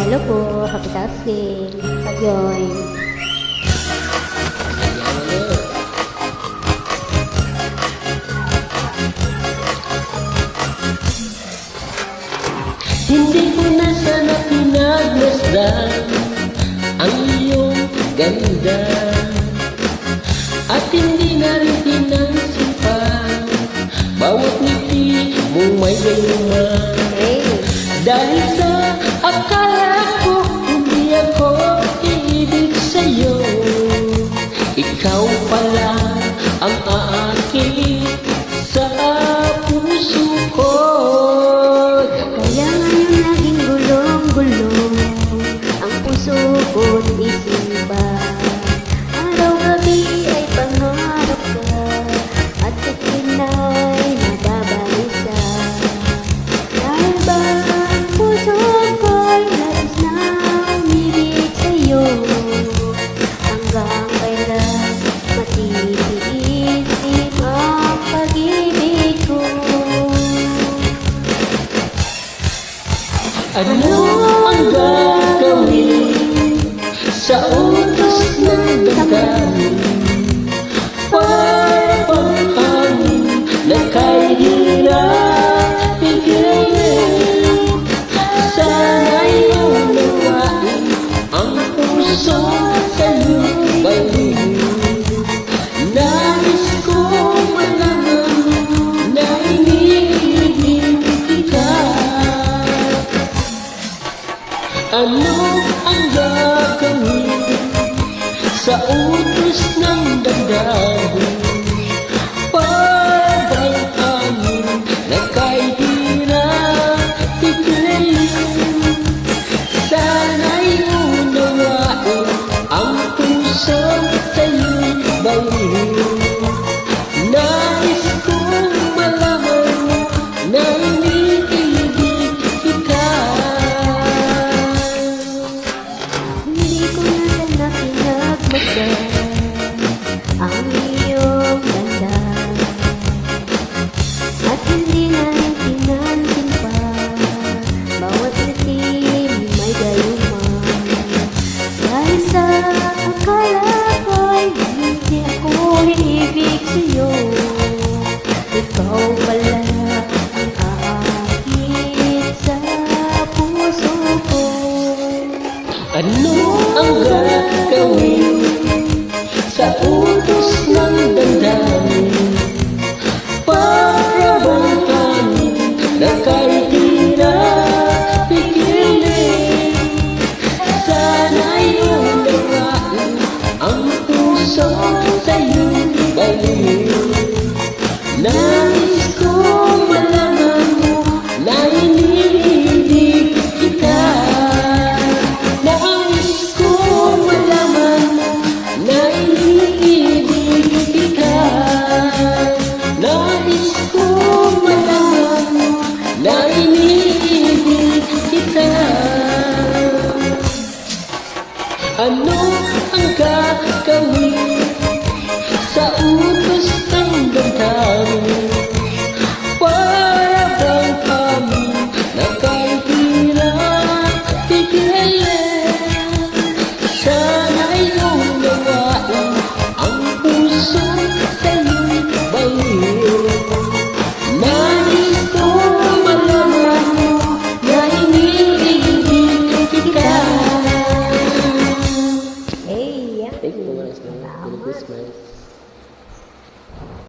hello po. Happy Thanksgiving. Pag-join. Hindi ko na sana pinagmasdan ang iyong ganda, at hindi na rin pinansin pa bawat ngiti mong may gayuma. Dahil sa akala ko hindi ako iibig sa'yo, ikaw pala ang aakit sa puso ko. Kaya ngayon naging gulong-gulong ang puso ko't isipan. Araw-gabi ay pangarap ka at itinay nababalisa. Dahil ba ang puso ko'y nais na umibig sa'yo, hanggang kailan matitiis ang pag-ibig ko. Ano ang gagawin sa utos ng damdamin? Para bang hangin na kay hirap bigyan? Sana'y unawain ang puso sa'yo baliw. Nais ko malaman na iniibig kita. Ano ang gagawin sa utos ng damdamin? Parang hangin na kay hirap biglayin. Sana'y unawain ang puso sa'yo'y baliw. Nais kong malaman na iniibig kita. Hindi ko na sana pinagmasdan ang iyong ganda, at hindi na rin pinansin pa bawat itim may gayuma. Dahil sa akala ko'y hindi ako iibig sa'yo, ikaw pala ang aakit sa puso ko. Ano ang gagawin sa utos ng damdamin? Para bang hangin na kay hirap bigilin. Sana'y unawain ang puso sa'yo'y baliw. Nais ko malaman mo na iniibig kita. Nais ko malaman mo na iniibig kita. Nais ko malaman mo na iniibig kita. Ano ang gagawin sa utos ng damdamin? Para bang hangin na kay hirap biglayin. Sana'y unawain ang puso sa'yo'y baliw. Nais ko malaman mo na iniibig kita. Hey, yeah. Thank you so much. Merry Christmas.